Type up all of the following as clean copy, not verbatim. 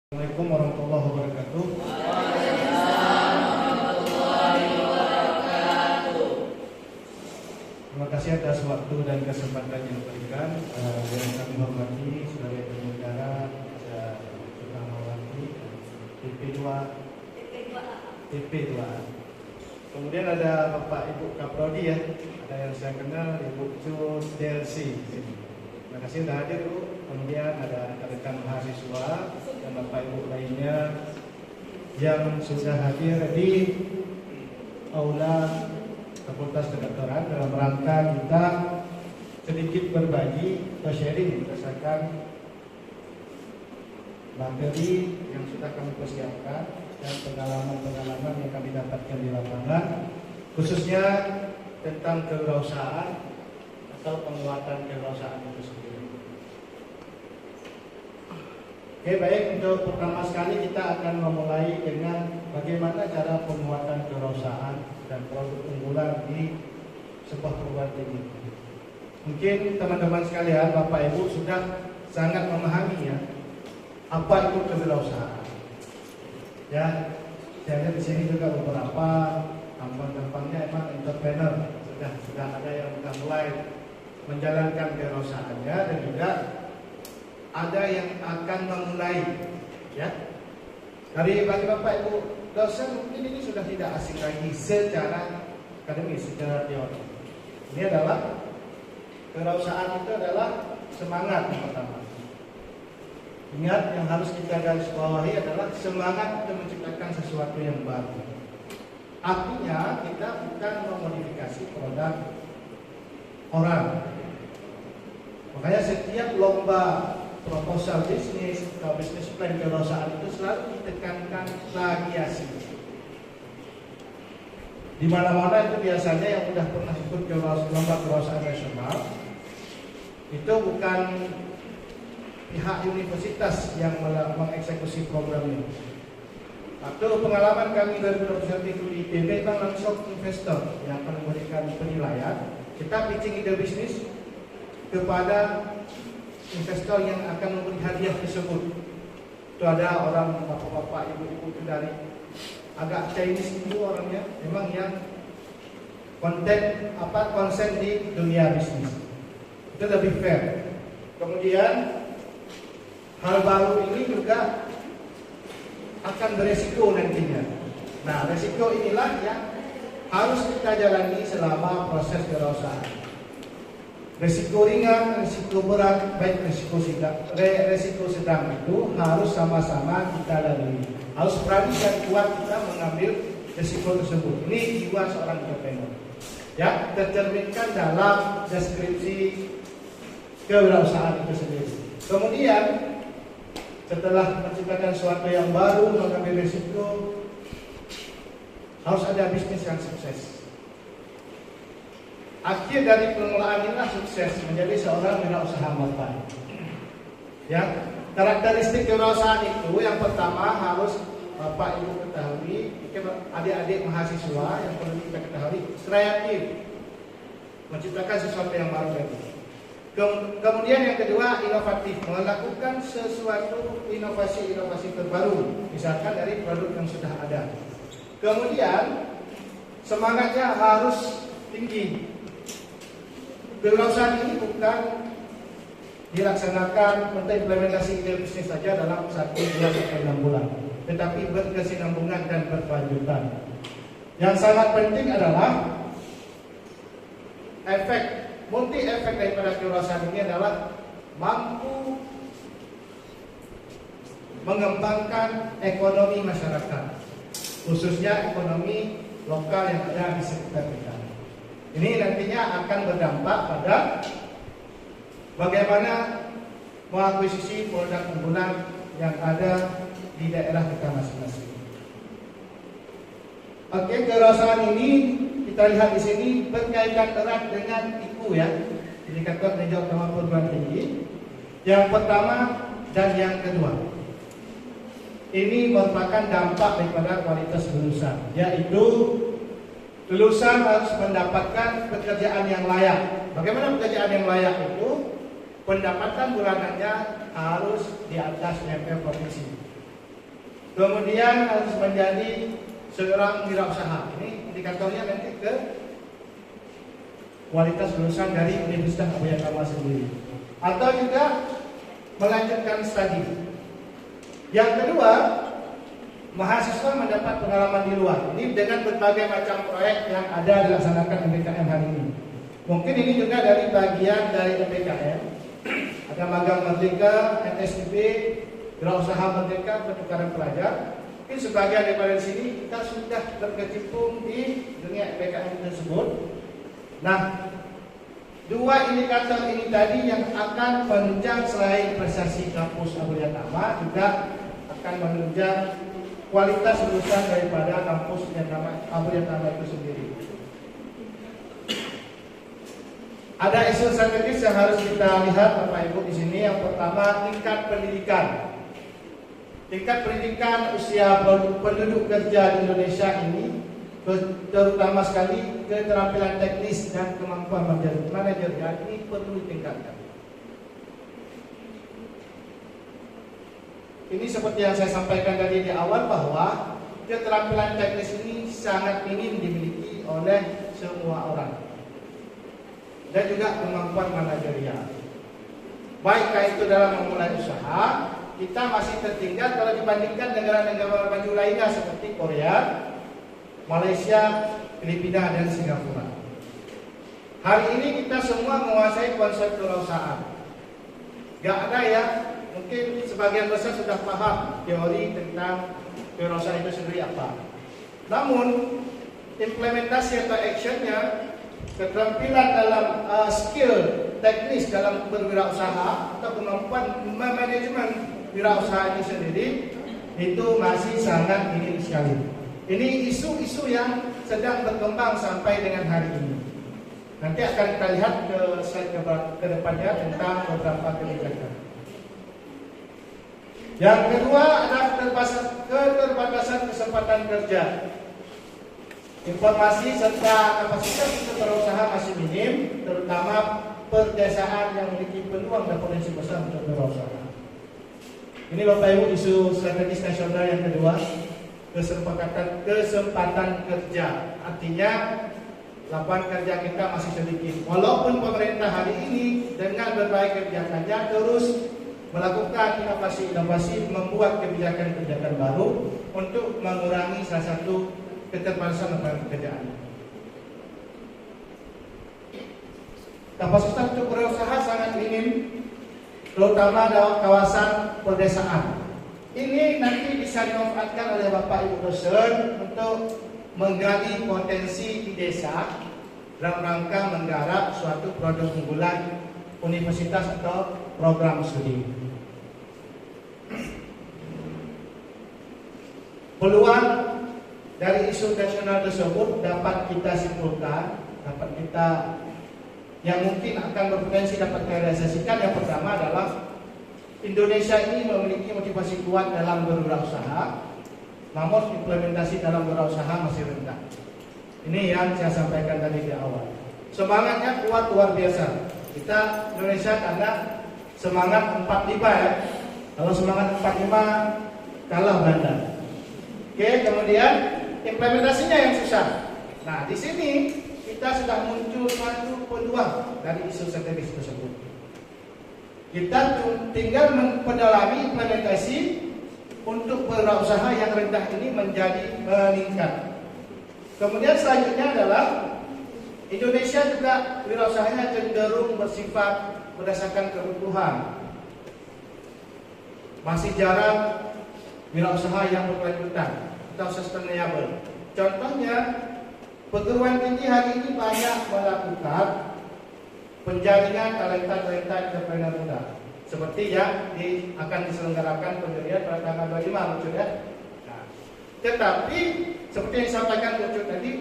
Assalamualaikum warahmatullahi wabarakatuh. Terima kasih atas waktu dan kesempatan yang diberikan. Yang kami hormati Saudara Penyelenggara, Sultanawati, TP2A. Kemudian ada Bapak Ibu Kaprodi ya, ada yang saya kenal Ibu Cu DLC. Terima kasih sudah hadir Bu. Kemudian ada rekan mahasiswa dan Bapak Ibu lainnya yang sudah hadir di aula Fakultas Kedokteran dalam rangka kita sedikit berbagi atau sharing berdasarkan materi yang sudah kami persiapkan dan pengalaman-pengalaman yang kami dapatkan di lapangan, khususnya tentang kewirausahaan atau penguatan kewirausahaan itu sendiri. Oke, baik, untuk pertama sekali kita akan memulai dengan bagaimana cara penguatan kewirausahaan dan produk unggulan di sebuah perguruan tinggi. Mungkin teman-teman sekalian, Bapak Ibu sudah sangat memahami ya apa itu kewirausahaan. Ya, saya lihat di sini juga beberapa gampang-gampangnya emang entrepreneur sudah ada yang sudah mulai menjalankan kewirausahaannya dan juga ada yang akan memulai ya. Dari bagi Bapak Ibu dosen mungkin ini sudah tidak asing lagi secara akademis, secara teori. Ini adalah kewirausahaan itu adalah semangat yang pertama. Ingat, yang harus kita garis bawahi adalah semangat untuk menciptakan sesuatu yang baru. Artinya kita bukan memodifikasi produk orang. Makanya setiap lomba proposal bisnis atau bisnis plan kewirausahaan itu selalu ditekankan plagiasi. Di mana-mana itu biasanya yang sudah pernah ikut lomba kewirausahaan nasional itu bukan pihak universitas yang mengeksekusi program ini. Atau pengalaman kami dari Universitas di ITB memang langsung investor yang akan memberikan penilaian. Kita pitching ide bisnis kepada investor yang akan memberi hadiah tersebut. Itu ada orang bapak-bapak, ibu-ibu itu dari agak Chinese itu orangnya, memang yang konsen di dunia bisnis. Itu lebih fair. Kemudian hal baru ini juga akan beresiko nantinya. Nah, resiko inilah yang harus kita jalani selama proses kewirausahaan. Resiko ringan, resiko berat, baik resiko sedang itu harus sama-sama kita lalui. Harus berani dan kuat kita mengambil resiko tersebut. Ini jiwa seorang entrepreneur. Ya, tercerminkan dalam deskripsi kewirausahaan itu sendiri. Kemudian setelah menciptakan sesuatu yang baru, mengambil resiko, harus ada bisnis yang sukses. Akhir dari pengelolaan inilah sukses menjadi seorang wirausaha mapan. Ya, karakteristik kewirausahaan itu yang pertama harus Bapak Ibu ketahui, adik-adik mahasiswa yang perlu kita ketahui, kreatif, menciptakan sesuatu yang baru lagi. Kemudian yang kedua, inovatif, melakukan sesuatu inovasi terbaru, misalkan dari produk yang sudah ada. Kemudian semangatnya harus tinggi. Kewirausahaan ini bukan dilaksanakan untuk implementasi ide bisnis saja dalam 1, 2, sampai 6 bulan, tetapi berkesinambungan dan berkelanjutan. Yang sangat penting adalah multi efek daripada kewirausahaan ini adalah mampu mengembangkan ekonomi masyarakat, khususnya ekonomi lokal yang ada di sekitar kita. Ini nantinya akan berdampak pada bagaimana mengakuisisi produk unggulan yang ada di daerah kita masing-masing. Oke, kewirausahaan ini kita lihat di sini berkaitan erat dengan IKU ya, Indikator Kinerja Utama Perguruan Tinggi. Yang pertama dan yang kedua, ini merupakan dampak daripada kualitas lulusan, yaitu lulusan harus mendapatkan pekerjaan yang layak. Bagaimana pekerjaan yang layak itu? Pendapatan bulanannya harus di atas level provinsi. Kemudian harus menjadi seorang wirausaha. Ini indikatornya nanti ke kualitas lulusan dari Universitas Abhayatama sendiri. Atau juga melanjutkan studi. Yang kedua, mahasiswa mendapat pengalaman di luar. Ini dengan berbagai macam proyek yang ada dilaksanakan MBKM hari ini. Mungkin ini juga dari bagian dari MBKM. Ada magang merdeka, NSIB, wirausaha merdeka, pertukaran pelajar. Mungkin sebagian daripada sini kita sudah berkecimpung di dunia MBKM tersebut. Nah, dua indikator ini tadi yang akan menunjang selain prestasi kampus Abhayatama juga akan menunjang kualitas lulusan daripada kampus Abhayatama itu sendiri. Ada isu strategis yang harus kita lihat Bapak Ibu di sini. Yang pertama, tingkat pendidikan. Tingkat pendidikan usia penduduk kerja di Indonesia ini, terutama sekali keterampilan teknis dan kemampuan manajerial ini perlu ditingkatkan. Ini seperti yang saya sampaikan tadi di awal bahwa keterampilan teknis ini sangat minim dimiliki oleh semua orang. Dan juga kemampuan manajerial. Baik itu dalam memulai usaha, kita masih tertinggal kalau dibandingkan negara-negara maju lainnya seperti Korea, Malaysia, Filipina, dan Singapura. Hari ini kita semua menguasai konsep kewirausahaan. Gak ada ya, mungkin sebagian besar sudah paham teori tentang kewirausahaan itu sendiri apa. Namun, implementasi atau actionnya, keterampilan dalam skill teknis dalam berwirausaha atau kemampuan manajemen wirausaha ini sendiri itu masih sangat minim sekali. Ini isu-isu yang sedang berkembang sampai dengan hari ini. Nanti akan kita lihat ke slide ke depannya tentang beberapa kebijakan. Yang kedua adalah keterbatasan kesempatan kerja. Informasi serta kapasitas untuk berusaha masih minim, terutama perdesaan yang memiliki peluang dan potensi besar untuk berusaha. Ini Bapak Ibu isu strategis nasional yang kedua, kesempatan kerja. Artinya lapangan kerja kita masih sedikit. Walaupun pemerintah hari ini dengan berbagai kebijakannya terus melakukan inovasi membuat kebijakan-kebijakan baru untuk mengurangi salah satu keterbatasan lapangan pekerjaan. Kapasitas untuk berusaha sangat minim, terutama dalam kawasan pedesaan. Ini nanti bisa dimanfaatkan oleh Bapak Ibu dosen untuk menggali potensi di desa dalam rangka menggarap suatu produk unggulan universitas atau program studi. Peluang dari isu nasional tersebut dapat kita simpulkan, yang mungkin akan berpotensi dapat direalisasikan. Yang pertama adalah Indonesia ini memiliki motivasi kuat dalam berwirausaha, namun implementasi dalam berwirausaha masih rendah. Ini yang saya sampaikan tadi di awal. Semangatnya kuat luar biasa. Kita Indonesia karena semangat 45 ya. Kalau semangat 45 kalah Belanda. Oke, kemudian implementasinya yang susah. Nah, di sini kita sudah muncul satu peluang dari isu strategis tersebut. Kita tinggal memperdalami implementasi untuk berwirausaha yang rendah ini menjadi meningkat. Kemudian selanjutnya adalah Indonesia juga wirausaha cenderung bersifat berdasarkan kebutuhan. Masih jarang wirausaha yang berkelanjutan atau sustainable. Contohnya, perguruan tinggi hari ini banyak melakukan penjaringan talenta-talenta entrepreneur muda, seperti yang akan diselenggarakan pendirian pada tanggal 25 lucu ya. Nah, tetapi seperti yang disampaikan lucu tadi,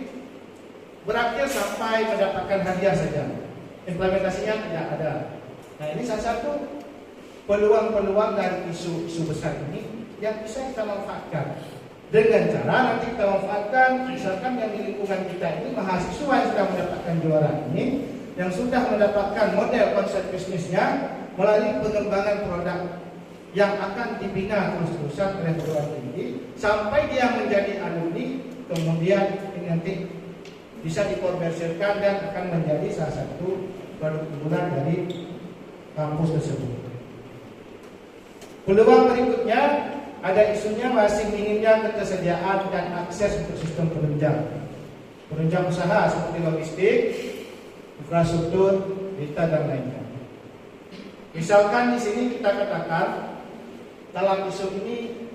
berakhir sampai mendapatkan hadiah saja. Implementasinya tidak ada. Nah, ini salah satu peluang-peluang dari isu-isu besar ini yang bisa kita manfaatkan. Dengan cara nanti kita manfaatkan, misalkan yang di lingkungan kita ini mahasiswa yang sudah mendapatkan juara ini, yang sudah mendapatkan model konsep bisnisnya melalui pengembangan produk yang akan dibina terus-terusan oleh perguruan tinggi sampai dia menjadi alumni, kemudian ini nanti bisa dikomersilkan dan akan menjadi salah satu produk unggulan dari kampus tersebut. Peluang berikutnya ada isunya masih minimnya ketersediaan dan akses untuk sistem penunjang usaha seperti logistik, infrastruktur, data dan lainnya. Misalkan di sini kita katakan dalam isu ini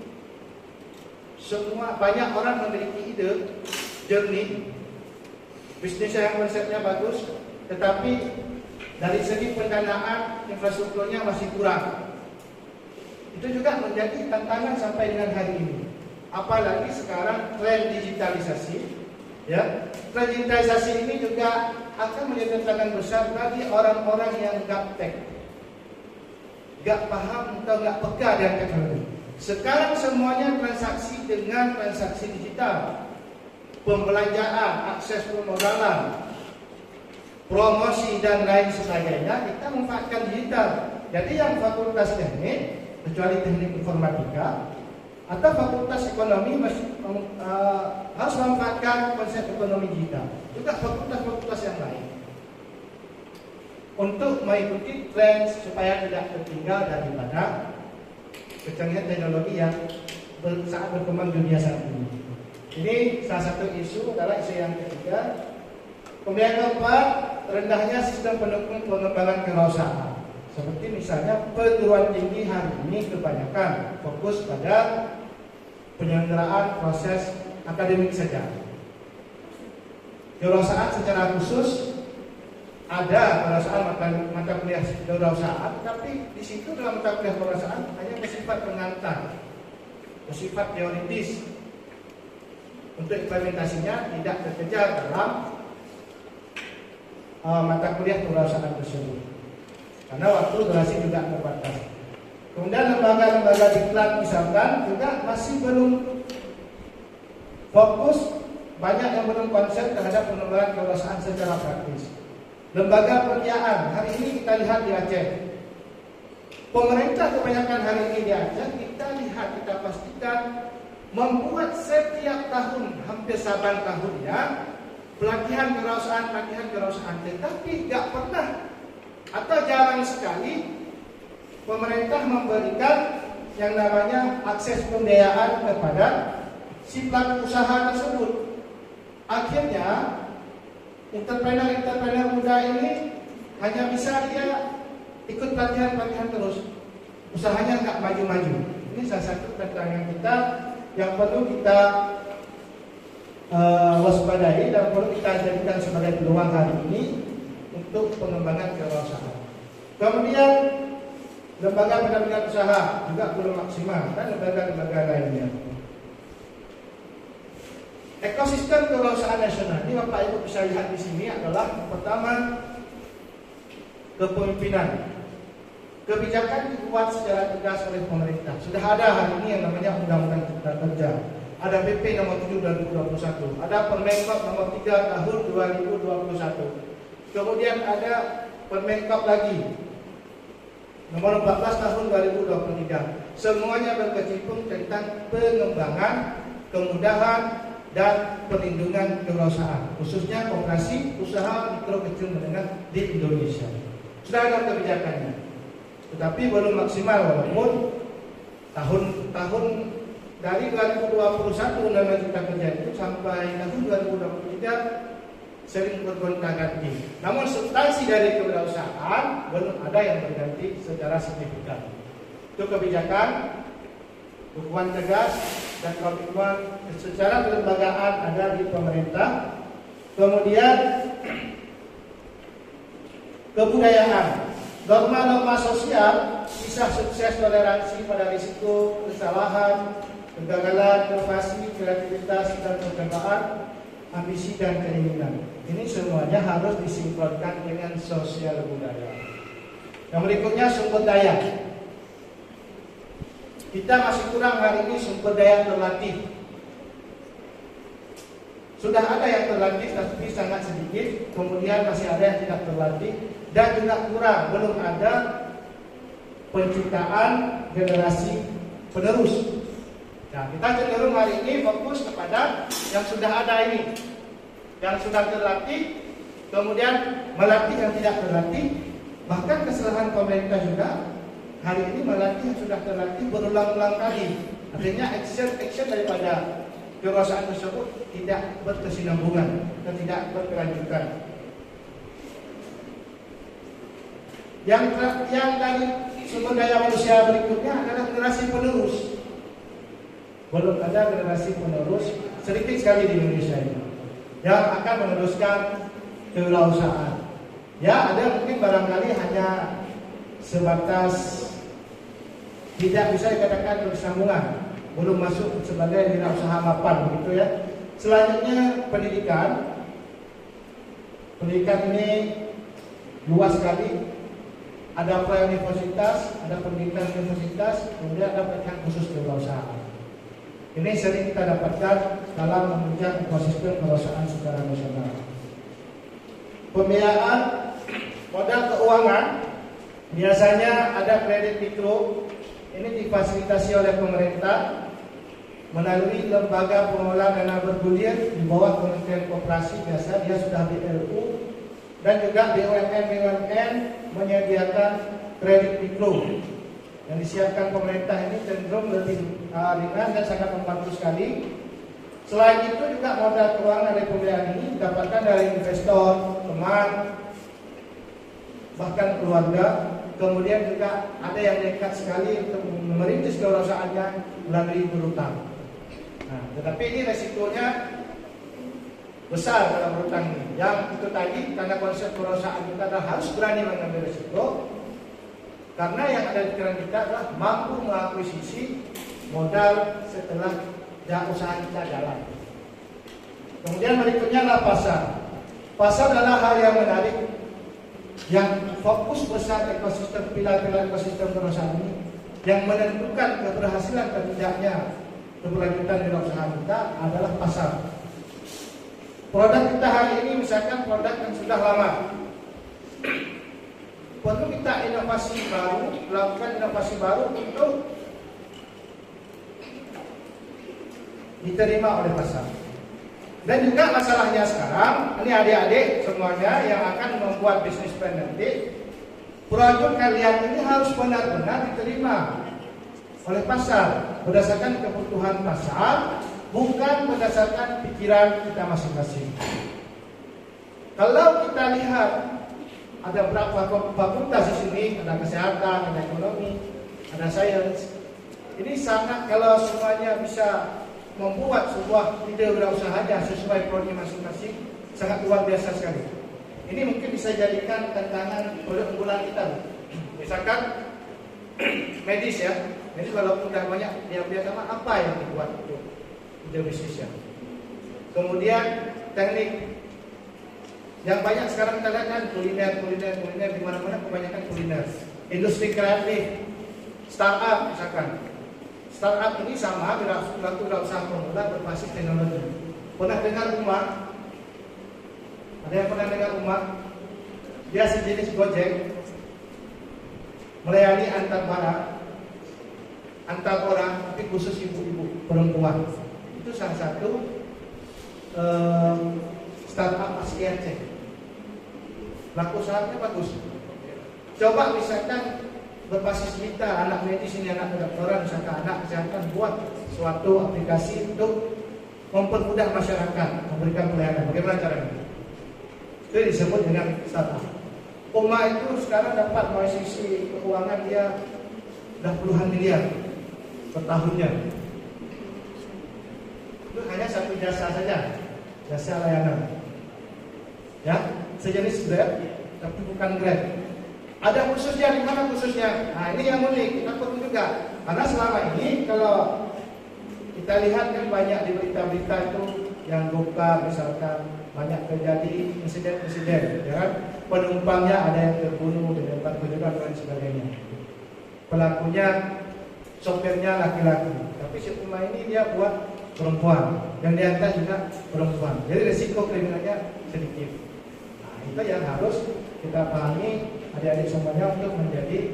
semua banyak orang memiliki ide jernih, bisnis yang konsepnya bagus, tetapi dari segi pendanaan infrastrukturnya masih kurang. Itu juga menjadi tantangan sampai dengan hari ini. Apalagi sekarang tren digitalisasi, ya. Tren digitalisasi ini juga akan menjadi tantangan besar bagi orang-orang yang gaptek, gak paham atau gak peka dengan teknologi. Sekarang semuanya transaksi dengan transaksi digital, pembelanjaan, akses permodalan, promosi dan lain sebagainya kita memanfaatkan digital. Jadi yang fakultas teknik, kecuali teknik informatika atau fakultas ekonomi harus memanfaatkan konsep ekonomi digital. Juga fakultas-fakultas yang lain untuk mengikuti tren supaya tidak tertinggal daripada kecanggihan teknologi yang sangat berkembang dunia saat ini. Ini salah satu isu adalah isu yang ketiga. Kemudian keempat, rendahnya sistem pendukung pengembangan kewirausahaan. Seperti misalnya perguruan tinggi hari ini kebanyakan fokus pada penyelenggaraan proses akademik saja. Kewirausahaan secara khusus ada mata kuliah kewirausahaan, tapi di situ dalam mata kuliah kewirausahaan hanya bersifat pengantar, bersifat teoritis. Untuk implementasinya tidak terkejar dalam mata kuliah kewirausahaan tersebut, karena waktu durasi juga terbatas. Kemudian lembaga-lembaga diklat misalkan juga masih belum fokus, banyak yang belum konsen terhadap pengembangan kewirausahaan secara praktis. Lembaga pembiayaan hari ini kita lihat di Aceh. Pemerintah kebanyakan hari ini di Aceh kita pastikan membuat setiap tahun, hampir saban tahunnya pelatihan kewirausahaan, tetapi tidak pernah atau jarang sekali pemerintah memberikan yang namanya akses pembiayaan kepada si pelaku usaha tersebut. Akhirnya entrepreneur muda ini hanya bisa dia ikut pelatihan terus, usahanya nggak maju-maju. Ini salah satu tantangan kita yang perlu kita waspadai dan perlu kita jadikan sebagai peluang hari ini untuk pengembangan kewirausahaan. Kemudian lembaga pendampingan usaha juga belum maksimal dan lembaga-lembaga lainnya. Ekosistem kewirausahaan nasional ini Bapak Ibu bisa lihat di sini adalah pertama kepemimpinan. Kebijakan dibuat secara tegas oleh pemerintah. Sudah ada hari ini yang namanya Undang-Undang Cipta Kerja. Ada PP nomor 7 2021. Ada Permenkop nomor 3 tahun 2021. Kemudian ada Permenkop lagi nomor 14 tahun 2023. Semuanya berkecimpung tentang pengembangan, kemudahan dan perlindungan kewirausahaan, khususnya koperasi usaha mikro kecil menengah di Indonesia. Sudah ada kebijakannya, tetapi belum maksimal walaupun tahun dari 2021 Undang-Undang Cipta Kerja itu sampai tahun 2023 sering bergonta-ganti. Namun substansi dari kewirausahaan belum ada yang berganti secara signifikan. Itu kebijakan, dukungan tegas dan komitmen secara kelembagaan ada di pemerintah. Kemudian kebudayaan, norma-norma sosial, kisah sukses, toleransi pada risiko, kesalahan, kegagalan, inovasi, kreativitas dan perkembangan, ambisi dan keinginan. Ini semuanya harus disinkronkan dengan sosial budaya. Yang berikutnya sumber daya. Kita masih kurang hari ini sumber daya terlatih. Sudah ada yang terlatih tapi sangat sedikit. Kemudian masih ada yang tidak terlatih dan juga kurang, belum ada penciptaan generasi penerus. Nah, kita cenderung hari ini fokus kepada yang sudah ada ini, yang sudah terlatih, kemudian melatih yang tidak terlatih. Bahkan kesalahan pemerintah juga hari ini melatih yang sudah terlatih berulang-ulang kali. Artinya action daripada kewirausahaan tersebut tidak berkesinambungan dan tidak berkelanjutan. Yang dari sumber daya manusia berikutnya adalah generasi penerus. Belum ada generasi penerus, sedikit sekali di Indonesia ini yang akan meneruskan kewirausahaan. Ya, ada mungkin barangkali hanya sebatas tidak bisa dikatakan bersambungan, belum masuk sebagai wirausaha mapan begitu ya. Selanjutnya pendidikan ini luas sekali. Ada pra-universitas, ada pendidikan universitas, kemudian ada pendidikan khusus kewirausahaan. Ini sering kita dapatkan dalam menunjang ekosistem kewirausahaan secara nasional. Pembiayaan modal keuangan biasanya ada kredit mikro. Ini difasilitasi oleh pemerintah melalui lembaga pengelola dana bergulir di bawah Kementerian Koperasi, biasa dia sudah BLU, dan juga BUMN menyediakan kredit mikro yang disiapkan pemerintah. Ini cenderung lebih ringan dan sangat membantu sekali. Selain itu juga modal keuangan dari pembiayaan ini didapatkan dari investor, teman, bahkan keluarga. Kemudian juga ada yang nekat sekali untuk merintis kewirausahaannya melalui berutang. Nah, tetapi ini resikonya besar dalam berutang ini. Yang itu tadi, karena konsep kewirausahaan kita adalah harus berani mengambil resiko. Karena yang ada di pikiran kita adalah mampu mengakuisisi modal setelah usaha kita jalan. Kemudian berikutnya adalah pasar. Pasar adalah hal yang menarik, yang fokus besar ekosistem, pilar-pilar ekosistem kewirausahaan ini, yang menentukan keberhasilan dan tidaknya keberlanjutan kewirausahaan kita adalah pasar. Produk kita hari ini misalkan produk yang sudah lama, perlu kita inovasi baru, melakukan inovasi baru untuk diterima oleh pasar. Dan juga masalahnya sekarang, ini adik-adik semuanya yang akan membuat bisnis plan nanti, produk kalian ini harus benar-benar diterima oleh pasar berdasarkan kebutuhan pasar, bukan berdasarkan pikiran kita masing-masing. Kalau kita lihat ada berapa fakultas di sini, ada kesehatan, ada ekonomi, ada sains. Ini sangat, kalau semuanya bisa membuat sebuah ide wirausaha sesuai prodi masing-masing, sangat luar biasa sekali. Ini mungkin bisa jadikan tantangan produk unggulan kita. Misalkan medis ya, medis walaupun sudah banyak dia sama, apa yang dibuat untuk ide bisnisnya. Kemudian teknik yang banyak sekarang kita lihat kan kuliner di mana-mana kebanyakan kuliner. Industri kreatif, startup misalkan. Startup ini sama pelaku usaha pemula berbasis teknologi. Pernah dengar Uma? Ada yang pernah dengar Uma? Dia sejenis Gojek, melayani antar orang, tapi khusus ibu-ibu perempuan. Itu salah satu startup asli Aceh. Pelaku usahanya bagus. Coba misalkan berbasis kita, anak medis ini, anak kedokteran, misalkan anak kesehatan, buat suatu aplikasi untuk mempermudah masyarakat memberikan pelayanan. Bagaimana caranya? Itu disebut dengan startup. Uma itu sekarang dapat dari sisi keuangan dia sudah puluhan miliar per tahunnya. Itu hanya satu jasa saja, jasa layanan. Ya, sejenis Grab, tapi bukan Grab. Ada khususnya, di mana khususnya? Nah, ini yang unik, kita perlu juga. Karena selama ini kalau kita lihat kan banyak di berita-berita itu yang buka, misalkan banyak terjadi insiden-insiden, ya kan? Penumpangnya ada yang terbunuh, ada yang terbunuh dan sebagainya. Pelakunya, sopirnya laki-laki, tapi si Uma ini dia buat perempuan, yang diantar juga perempuan. Jadi resiko kriminalnya sedikit. Nah, itu yang harus kita pahami adik-adik semuanya untuk menjadi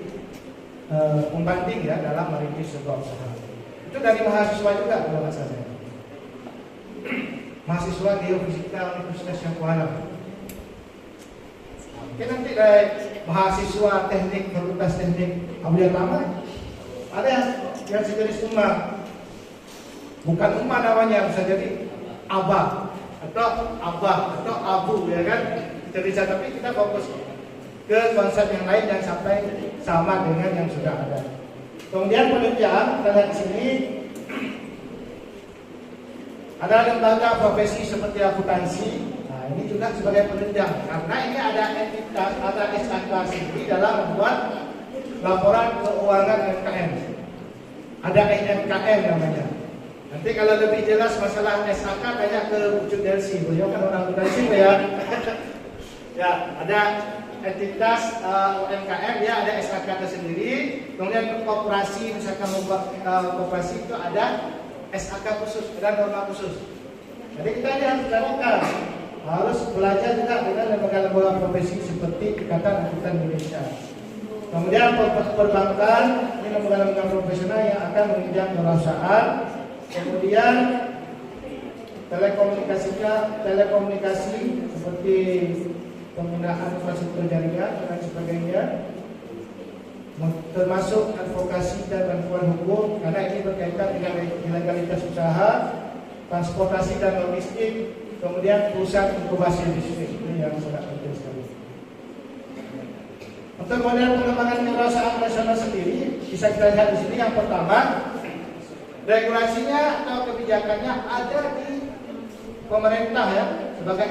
pembanding ya dalam merintis sebuah usaha. Itu dari mahasiswa juga kalau nggak salah. Mahasiswa Geofisika Universitas Syahkuala. Mungkin nanti dari mahasiswa teknik Fakultas Teknik Aulia Tama ada yang sejenis umma, bukan umma namanya, bisa jadi abah atau abu ya kan, kita bisa, tapi kita fokus ke konsep yang lain yang sampai sama dengan yang sudah ada. Kemudian penelitian kita lihat di sini ada lembaga profesi seperti akuntansi. Nah, ini juga sebagai penelitian karena ini ada entitas, ada SKK sendiri dalam membuat laporan keuangan UMKM. Ada SMKM namanya. Nanti kalau lebih jelas masalah SKK tanya ke Bu Delsi, beliau kan orang akuntansi ya. Ya, ada entitas UMKM, ya ada SKK tersendiri. Kemudian koperasi, misalkan membuat koperasi itu ada SKK khusus, ada norma khusus. Jadi kita ini harus belajar, harus belajar juga dengan lembaga-lembaga profesi seperti Ikatan Akuntan Indonesia. Kemudian perbankan, ini lembaga-lembaga profesional yang akan menunjang kewirausahaan. Kemudian telekomunikasi seperti penggunaan infrastruktur jaringan dan sebagainya, termasuk advokasi dan bantuan hukum karena ini berkaitan dengan legalitas usaha, transportasi dan logistik, kemudian perusahaan inkubasi bisnis, ini yang sangat penting sekali. Untuk model pengembangan kewirausahaan nasional sendiri bisa kita lihat di sini. Yang pertama, regulasinya atau kebijakannya ada di pemerintah ya sebagai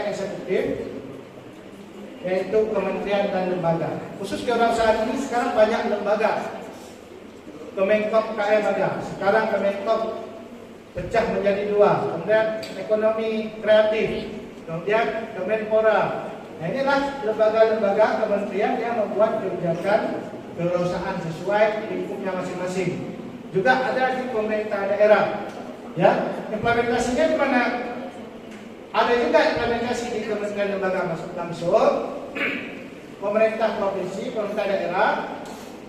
eksekutif, yaitu kementerian dan lembaga. Khusus kewirausahaan ini sekarang banyak lembaga. Kemenkop KM ada, sekarang Kemenkop pecah menjadi dua. Kemudian ekonomi kreatif, kemudian Kemenpora. Nah, inilah lembaga-lembaga kementerian yang membuat kebijakan kewirausahaan sesuai lingkupnya masing-masing. Juga ada di pemerintah daerah. Ya, implementasinya di mana? Ada juga implementasi di kementerian lembaga langsung, pemerintah provinsi, pemerintah daerah,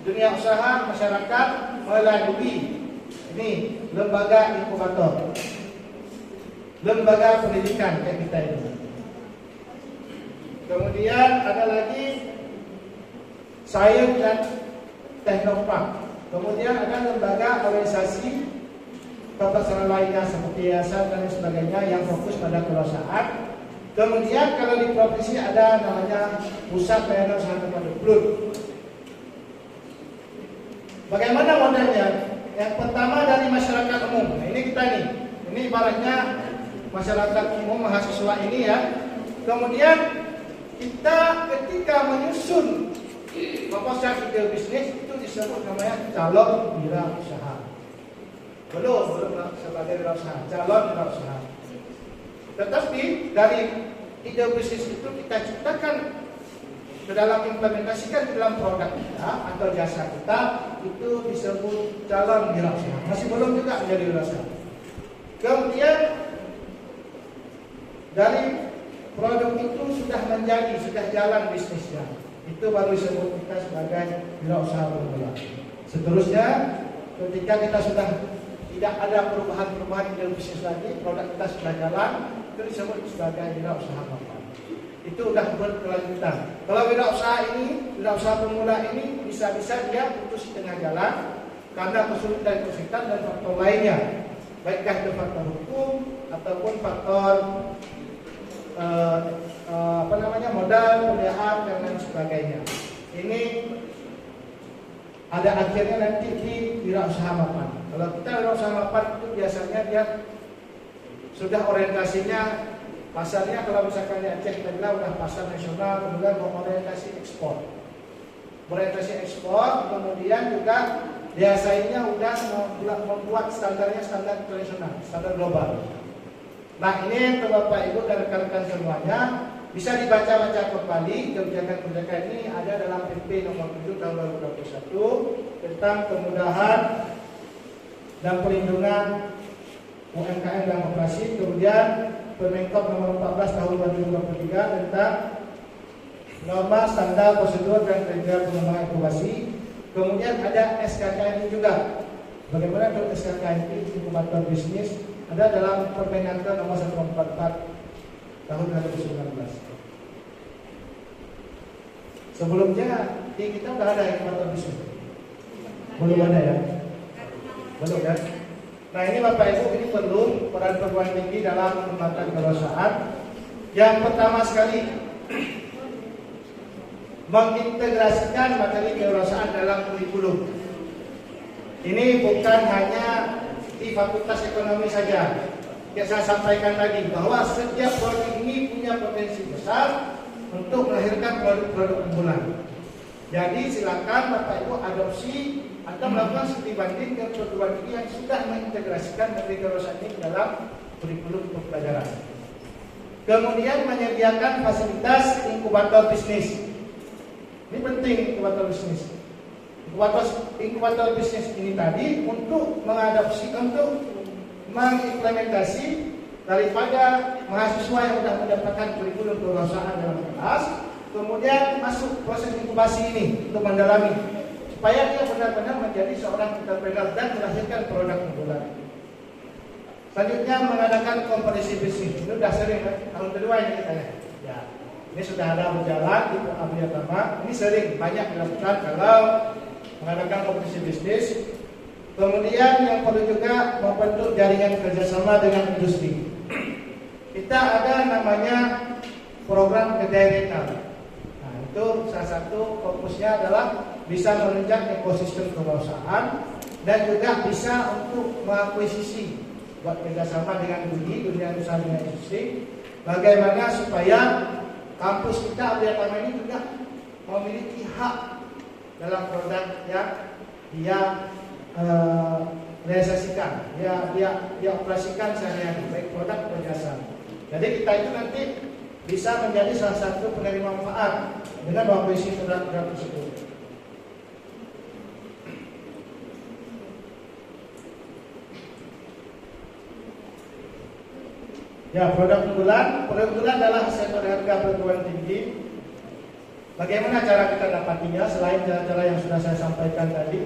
dunia usaha, masyarakat melalui ini lembaga inkubator, lembaga pendidikan kayak kita ini. Kemudian ada lagi sains dan teknopark. Kemudian ada lembaga organisasi pelaksanaan lainnya seperti yayasan dan sebagainya yang fokus pada kewirausahaan. Kemudian kalau di provinsi ada namanya Pusat Pelayanan Usaha Mikro PLUD. Bagaimana modelnya? Yang pertama dari masyarakat umum. Nah, ini kita nih. Ini ibaratnya masyarakat umum mahasiswa ini ya. Kemudian kita ketika menyusun proposal ide bisnis itu disebut namanya calon wirausaha. Belum sebagai wirausaha, calon wirausaha. Tetapi dari ide bisnis itu kita ciptakan ke dalam implementasikan ke dalam produk kita atau jasa kita, itu disebut calon wirausaha. Masih belum juga menjadi wirausaha. Kemudian dari produk itu sudah menjadi, sudah jalan bisnisnya, itu baru disebut kita sebagai wirausaha pemula. Seterusnya, ketika kita sudah tidak ada perubahan-perubahan di bisnis lagi, produk kita sudah jalan, itu disebut sebagai wirausaha mapan. Itu sudah berkelanjutan. Kalau wirausaha pemula ini bisa-bisa dia putus di tengah jalan karena kesulitan dan faktor lainnya, baikkah itu faktor hukum ataupun faktor modal, pembiayaan dan lain sebagainya. Ini ada akhirnya nanti di wirausaha mapan. Kalau kita wirausaha mapan itu biasanya dia sudah orientasinya pasarnya, kalau misalkan di Aceh kita bilang udah pasar nasional, kemudian mau orientasi ekspor. Orientasi ekspor, kemudian juga biasanya udah membuat standarnya standar internasional, standar global. Nah, ini untuk Bapak Ibu dan rekan-rekan semuanya bisa dibaca-baca kembali. Kebijakan-kebijakan ini ada dalam PP nomor 7 tahun 2021 tentang kemudahan dan perlindungan UMKM dan koperasi. Kemudian Permenkop nomor 14 tahun 2023 tentang norma standar prosedur dan kriteria pengembangan inkubasi. Kemudian ada SKKNI juga. Bagaimana untuk SKKNI inkubator bisnis ada dalam Permenaker nomor 144 tahun 2019. Sebelumnya di kita udah ada inkubator bisnis. Belum ada ya? Belum ya? Nah ini Bapak Ibu, ini perlu peran perguruan tinggi dalam pengembangan kewirausahaan. Yang pertama sekali, mengintegrasikan materi kewirausahaan dalam kurikulum. Ini bukan hanya di Fakultas Ekonomi saja. Yang saya sampaikan tadi bahwa setiap prodi ini punya potensi besar untuk melahirkan produk-produk unggulan. Jadi silakan Bapak Ibu adopsi atau melakukan studi banding ke perguruan tinggi yang sudah mengintegrasikan materi kewirausahaan ini dalam kurikulum pembelajaran. Kemudian menyediakan fasilitas inkubator bisnis. Ini penting inkubator bisnis. Inkubator bisnis ini tadi untuk mengadopsi, untuk mengimplementasi daripada mahasiswa yang sudah mendapatkan kurikulum kewirausahaan dalam kelas, kemudian masuk proses inkubasi ini untuk mendalami supaya dia benar-benar menjadi seorang entrepreneur dan melahirkan produk unggulan. Selanjutnya mengadakan kompetisi bisnis. Ini sudah sering kan? Tahun kedua ini kita ya. Ini sudah ada berjalan di Abiyatama. Ini sering banyak dilakukan kalau mengadakan kompetisi bisnis. Kemudian yang perlu juga membentuk jaringan kerjasama dengan industri. Kita ada namanya program kedai retail. Nah, itu salah satu fokusnya adalah bisa menunjang ekosistem kewirausahaan dan juga bisa untuk mengakuisisi buat kerjasama dengan dunia usaha dengan industri. Bagaimana supaya kampus kita Abiyatama ini juga memiliki hak dalam produk yang dia realisasikan, dia operasikan sehari-hari, baik produk atau jasa. Jadi kita itu nanti bisa menjadi salah satu penerima manfaat dengan mengakuisisi produk-produk tersebut. Ya, produk unggulan adalah sektor harga perguruan tinggi. Bagaimana cara kita dapatinya selain cara-cara yang sudah saya sampaikan tadi?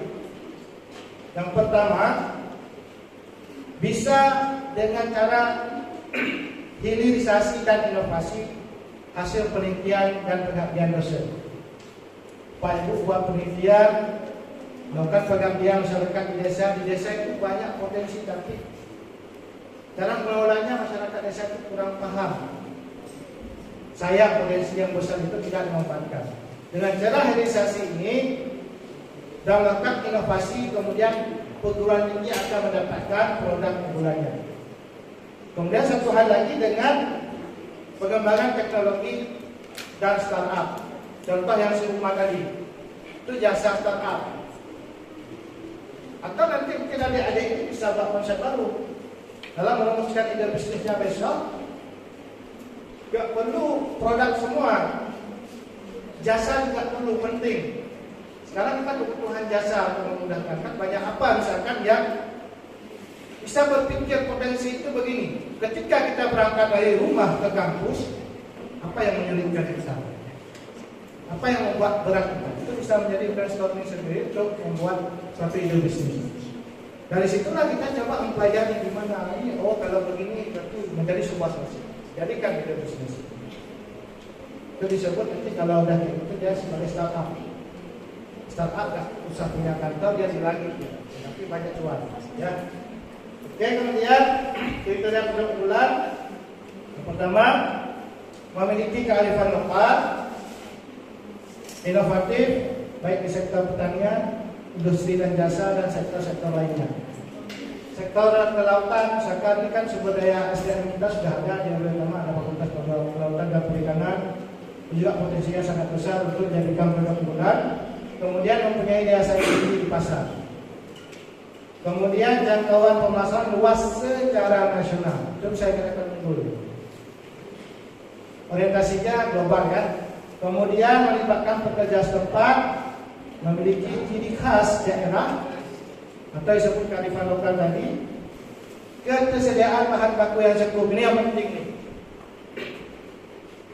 Yang pertama, bisa dengan cara hilirisasi dan inovasi hasil penelitian dan pengabdian dosen. Pak Ibu buat penelitian, melakukan pengabdian masyarakat di desa itu banyak potensi tapi cara mengelolanya masyarakat desa itu kurang paham. Saya potensi yang besar itu tidak dimanfaatkan. Dengan cara hilirisasi ini dan melakukan inovasi, kemudian perguruan tinggi akan mendapatkan produk unggulannya. Kemudian satu hal lagi dengan pengembangan teknologi dan startup. Contoh yang serumah tadi, itu jasa startup. Atau nanti mungkin adik-adik ini bisa buat konsep baru. Dalam merumuskan ide bisnisnya besok, gak perlu produk semua, jasa juga perlu, penting. Sekarang kita kebutuhan jasa untuk memudahkan, kan banyak apa misalkan yang bisa berpikir potensi itu begini. Ketika kita berangkat dari rumah ke kampus, apa yang menyulitkan kita? Apa yang membuat berat kita? Itu bisa menjadi brainstorming sendiri untuk membuat suatu ide bisnis. Dari situlah kita coba mempelajari gimana ini. Oh kalau begini itu menjadi sebuah solusi. Jadikan ide bisnis. Itu disebut nanti kalau udah itu dia sebagai startup. Startup gak usah punya kantor, dia di langit ya. Tapi banyak cuan ya. Oke, kemudian kriteria produk unggulan. Yang pertama, memiliki kearifan lokal, inovatif, baik di sektor pertanian, industri dan jasa, dan sektor-sektor lainnya. Sektor kelautan, misalkan ini kan sumber daya SDM kita sudah ada di Abiyatama, ada Fakultas Kelautan dan Perikanan, juga potensinya sangat besar untuk menjadikan produk unggulan. Kemudian mempunyai daya saing tinggi di pasar. Kemudian jangkauan pemasaran luas secara nasional. Itu saya katakan dulu. Orientasinya global kan. Kemudian melibatkan pekerja setempat, memiliki ciri khas daerah atau disebut kearifan lokal tadi. Ketersediaan bahan baku yang cukup, ini yang penting nih.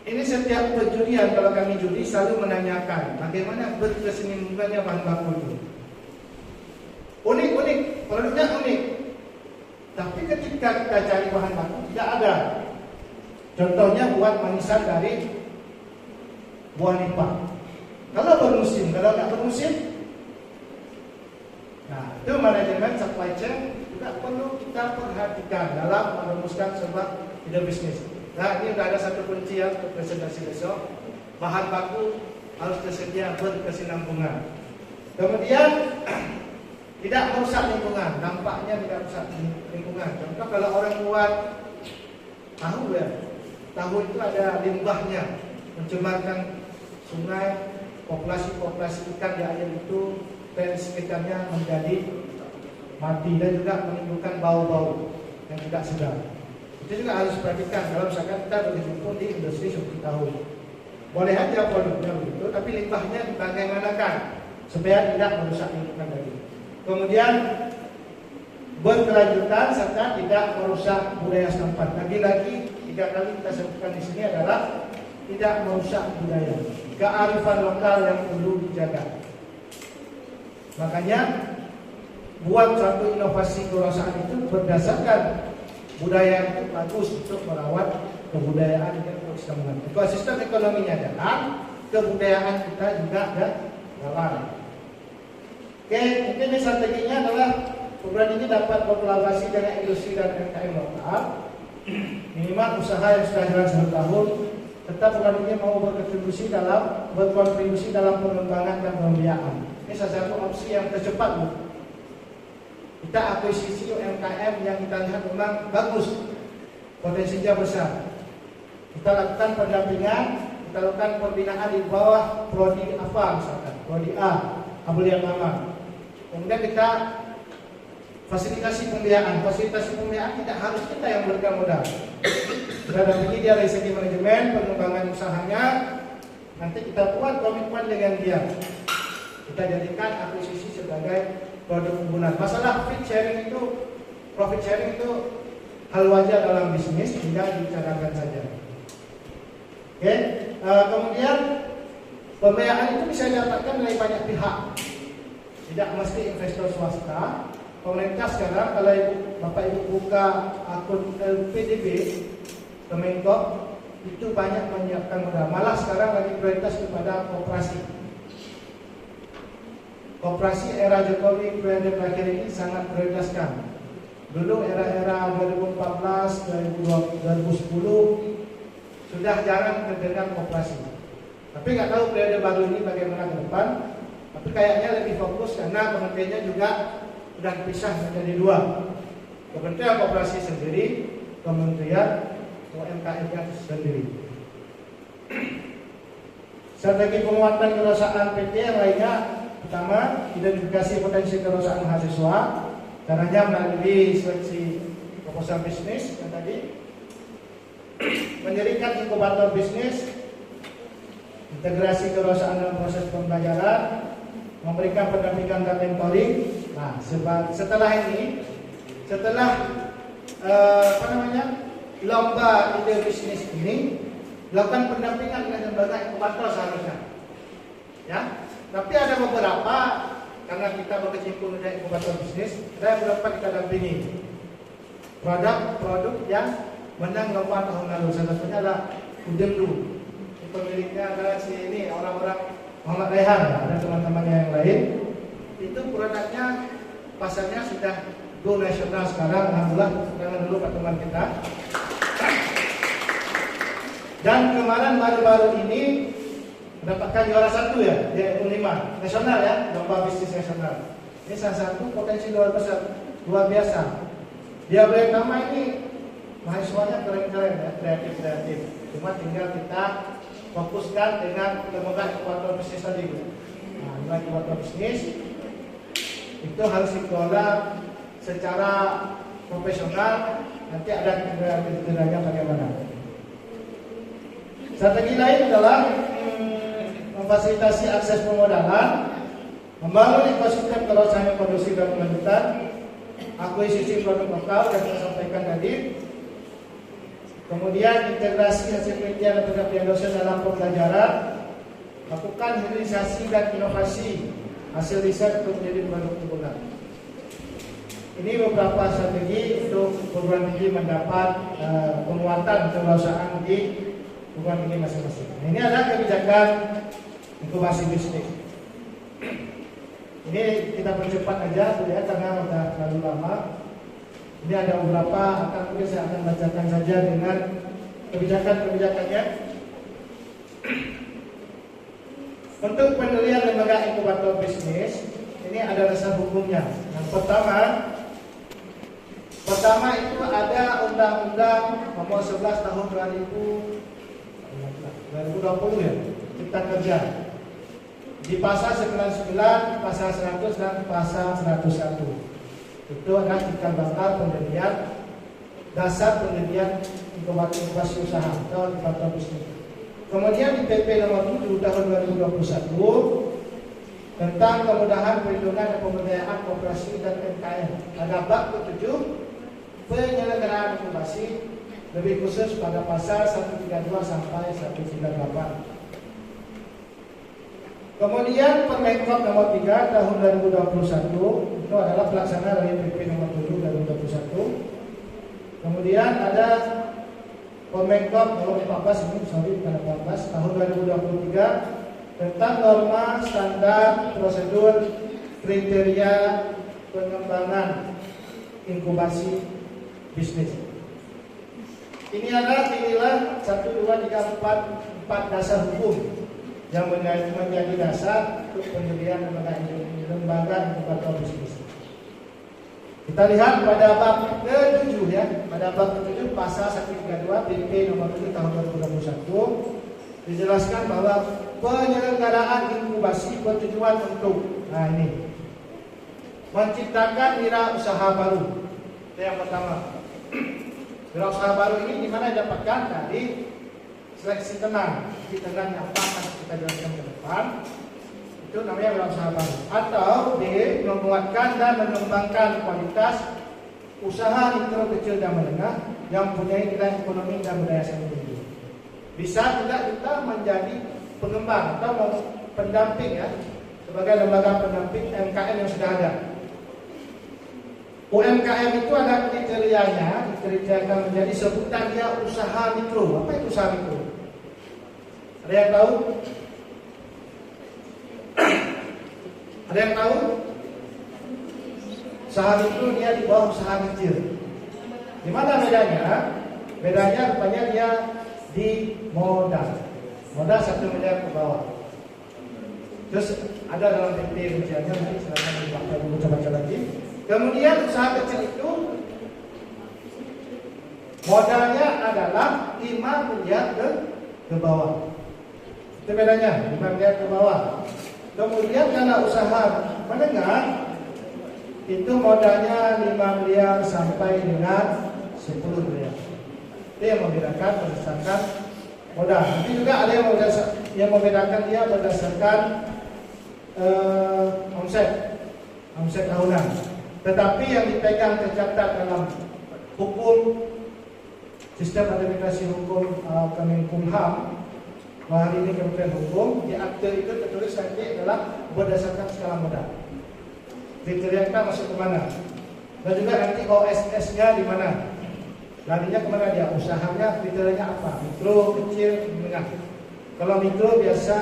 Ini setiap perjudian kalau kami judi selalu menanyakan bagaimana berkesinambungannya bahan baku itu. produknya unik. Tapi ketika kita cari bahan baku tidak ada. Contohnya buat manisan dari buah nipah. Kalau bermusim, kalau nggak bermusim, nah itu manajemen supply chain juga perlu kita perhatikan dalam merumuskan sebuah ide bisnis. Nah ini sudah ada satu kunci yang untuk presentasi besok. Bahan baku harus tersedia berkesinambungan. Kemudian tidak merusak lingkungan, dampaknya tidak merusak lingkungan. Contoh kalau orang buat tahu ya, tahu itu ada limbahnya, mencemarkan sungai, populasi ikan di air itu dan sekitarnya menjadi mati dan juga menimbulkan bau-bau yang tidak sedap. Itu juga harus perhatikan kalau misalkan kita berkecimpung di industri seperti tahu. Boleh aja produknya begitu, tapi limbahnya dibagaimanakan supaya tidak merusak lingkungan tadi. Kemudian berkelanjutan serta tidak merusak budaya setempat. Lagi-lagi 3 kali kita sebutkan di sini adalah tidak merusak budaya, kearifan lokal yang perlu dijaga. Makanya buat suatu inovasi kewirausahaan itu berdasarkan budaya itu bagus untuk merawat kebudayaan dan ekosistem. Ekosistem ekonominya jalan, kebudayaan kita juga jalan. Oke, mungkin strateginya adalah program ini dapat berkolaborasi dengan industri dan UMKM lokal. Minimal usaha yang sudah jalan 1 tahun, tetap program ini mau berkontribusi dalam pengembangan dan pembiayaan. Ini salah satu opsi yang tercepat, Bu. Kita akuisisi UMKM yang kita lihat memang bagus, potensinya besar. Kita lakukan pendampingan, kita lakukan pembinaan di bawah prodi apa misalkan, prodi A, Abulia Mama. Kemudian kita fasilitasi pembiayaan. Fasilitasi pembiayaan tidak harus kita yang berikan modal. Kita dampingi dia dari segi manajemen, pengembangan usahanya. Nanti kita buat komitmen dengan dia. Kita jadikan akuisisi sebagai produk unggulan. Masalah profit sharing itu hal wajar dalam bisnis, tinggal dicadangkan saja. Oke, kemudian pembiayaan itu bisa didapatkan dari banyak pihak. Tidak mesti investor swasta. Pemerintah sekarang kalau Bapak Ibu buka akun LPDB Kemenko itu banyak menyiapkan modal. Malah sekarang lagi prioritas kepada koperasi. Koperasi era Jokowi periode terakhir ini sangat prioritaskan. Dulu era-era 2014, 2010 sudah jarang terdengar koperasi. Tapi nggak tahu periode baru ini bagaimana ke depan. Tapi kayaknya lebih fokus karena kementeriannya juga sudah dipisah menjadi 2. Kementerian Koperasi sendiri, Kementerian UMKM sendiri. Strategi penguatan kewirausahaan PT yang lainnya, pertama, identifikasi potensi kewirausahaan mahasiswa. Caranya melalui seleksi proposal bisnis yang tadi, mendirikan inkubator bisnis, integrasi kewirausahaan dalam proses pembelajaran, memberikan pendampingan dan mentoring. Nah, setelah lomba ide bisnis ini, lakukan pendampingan dengan lembaga inkubator seharusnya. Ya, tapi ada beberapa karena kita berkecimpung dengan inkubator bisnis, ada beberapa kita dampingi produk yang menang lomba tahun lalu. Salah satunya adalah Udemdu. Pemiliknya adalah ini orang-orang Muhammad Rehan, ada teman-temannya yang lain. Itu produknya pasarnya sudah go nasional sekarang. Alhamdulillah, jangan dulu Pak teman kita. Dan kemarin baru-baru ini mendapatkan juara 1 ya, di U5 nasional ya, lomba bisnis nasional. Ini salah satu potensi luar biasa. Dia beri nama ini mahasiswanya keren-keren ya, kreatif. Cuma tinggal kita fokuskan dengan lembaga inkubator bisnis tadi. Nah, lembaga inkubator bisnis itu harus dikelola secara profesional. Nanti ada kriteria bagaimana. Strategi lain adalah memfasilitasi akses pemodalan, membangun ekosistem kewirausahaan yang kondusif dan berkelanjutan, akuisisi produk lokal yang saya sampaikan tadi. Kemudian integrasi hasil penelitian dan pendampingan dosen dalam pembelajaran, lakukan hilirisasi dan inovasi hasil riset untuk menjadi produk unggulan. Ini beberapa strategi untuk perguruan tinggi mendapat penguatan kewirausahaan di perguruan tinggi masing-masing. Nah, ini ada kebijakan inkubasi bisnis. Ini kita percepat aja ya karena sudah terlalu lama. Ini ada beberapa, mungkin saya akan bacakan saja dengan kebijakan-kebijakannya. Untuk pendirian lembaga inkubator bisnis, ini ada dasar hukumnya. Yang pertama itu ada Undang-Undang Nomor 11 Tahun 2020 ya, Cipta Kerja. Di pasal 99, pasal 100 dan pasal 101. Itu adalah cikal bakal pendirian, dasar pendirian inkubasi usaha atau inkubator bisnis. Kemudian di PP Nomor 7 Tahun 2021 tentang kemudahan perlindungan dan pemberdayaan koperasi dan UMKM. Pada bab ke-7 penyelenggaraan inkubasi, lebih khusus pada pasal 132 sampai 198. Kemudian Permenkop Nomor 3 Tahun 2021 itu adalah pelaksana dari PP Nomor 7 2021. Kemudian ada Permenkop Nomor 14 Tahun 2023 tentang norma standar prosedur kriteria pengembangan inkubasi bisnis. Ini adalah inilah 1, 2, 3, 4 dasar hukum yang menjadi dasar untuk pendirian lembaga inkubator bisnis. Kita lihat pada bab ke-7 ya, pada bab ke-7 pasal 132 PP Nomor 7 Tahun 2021 dijelaskan bahwa penyelenggaraan inkubasi bertujuan untuk ini menciptakan wira usaha baru. Itu yang pertama. Wira usaha baru ini di mana didapatkan dari seleksi tenang. Di tenang yang akan kita jelaskan ke depan. Itu namanya wira usaha baru. Atau D, menguatkan dan mengembangkan kualitas usaha mikro kecil dan menengah yang mempunyai nilai ekonomi dan budaya yang tinggi. Bisa tidak kita menjadi pengembang atau pendamping ya, sebagai lembaga pendamping UMKM yang sudah ada. UMKM itu ada kriterianya, dikriteria menjadi sebutan dia usaha mikro. Apa itu usaha mikro? Ada yang tahu? Ada yang tahu? Usaha mikro dia di bawah usaha kecil. Di mana bedanya? Bedanya rupanya dia di modal 1 miliar ke bawah. Terus ada dalam PP rinciannya, nanti silakan dibaca dulu, coba lagi. Kemudian usaha kecil itu modalnya adalah 5 miliar ke bawah. Itu bedanya, 5 miliar ke bawah. Kemudian kalau usaha menengah itu modalnya 5 miliar sampai dengan 10 miliar. Itu yang membedakan berdasarkan modal. Nanti juga ada yang membedakan dia berdasarkan omset tahunan. Tetapi yang dipegang tercatat dalam hukum sistem administrasi hukum Kemenkumham, hari ini Kementerian Hukum, di akte itu tertulis nanti adalah berdasarkan skala modal. Kriteria kita masuk ke mana? Dan juga nanti OSS-nya di mana? Larinya kemana dia? Usahanya kriterianya apa? Mikro, kecil, menengah. Kalau mikro biasa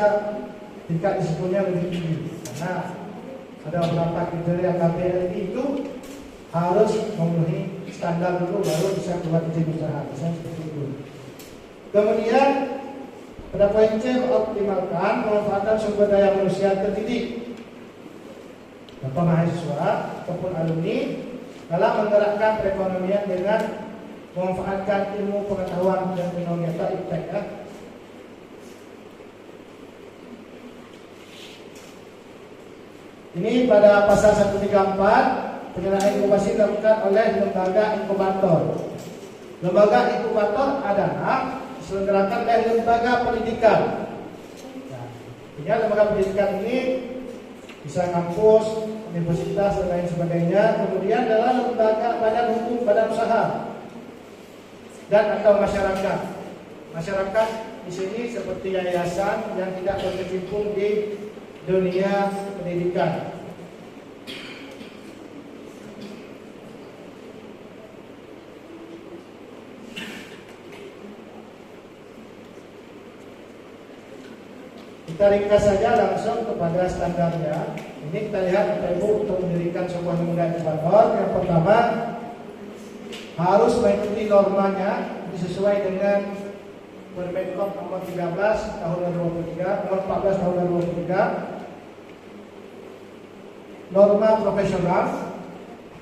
tingkat risikonya lebih tinggi. Karena ada beberapa kriteria KPLI itu harus memenuhi standar dulu baru bisa buat izin usaha. Misalnya seperti itu. Kemudian pada poin C, optimalkan pemanfaatan sumber daya manusia terdidik. Bapak mahasiswa ataupun alumni dalam menggerakkan perekonomian dengan memanfaatkan ilmu pengetahuan dan teknologi atau IPTEK ya. Ini pada pasal 134 penyelenggaraan inkubasi dilakukan oleh lembaga inkubator. Lembaga inkubator adalah diselenggarakan oleh lembaga pendidikan. Nah, lembaga pendidikan ini bisa kampus, universitas dan lain sebagainya. Kemudian adalah lembaga badan hukum, badan usaha dan atau masyarakat. Masyarakat di sini seperti yayasan yang tidak berkecimpung di dunia pendidikan. Kita ringkas saja langsung kepada standarnya. Ini kita lihat Bapak Ibu untuk mendirikan sebuah lembaga inkubator. Yang pertama harus mengikuti normanya sesuai dengan Permenkop nomor 13 tahun 2023, nomor 14 tahun 2023. Norma profesional,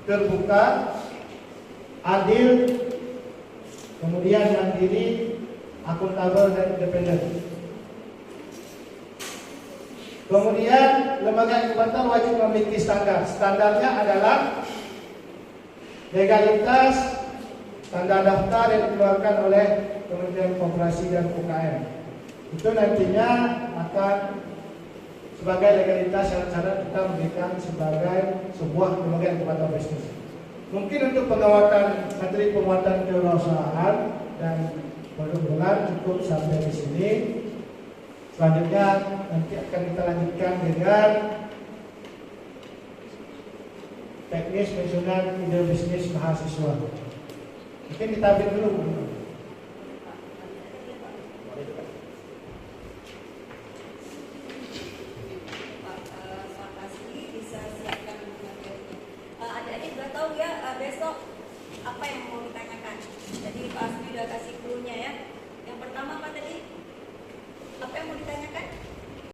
terbuka, adil, kemudian mandiri, akuntabel dan independen. Kemudian lembaga inkubator wajib memiliki standar. Standarnya adalah legalitas, tanda daftar yang dikeluarkan oleh Kementerian Koperasi dan UKM. Itu nantinya akan sebagai legalitas syarat-syarat kita memberikan sebagai sebuah lembaga inkubator bisnis. Mungkin untuk penguatan materi penguatan kewirausahaan dan perhubungan cukup sampai di sini. Selanjutnya nanti akan kita lanjutkan dengan teknis penyusunan ide bisnis mahasiswa. Mungkin kita ambil dulu. Adik-adik udah tahu ya besok apa yang mau ditanyakan. Jadi Pak Asmi udah kasih clue-nya ya. Yang pertama apa tadi? Apa yang mau ditanyakan?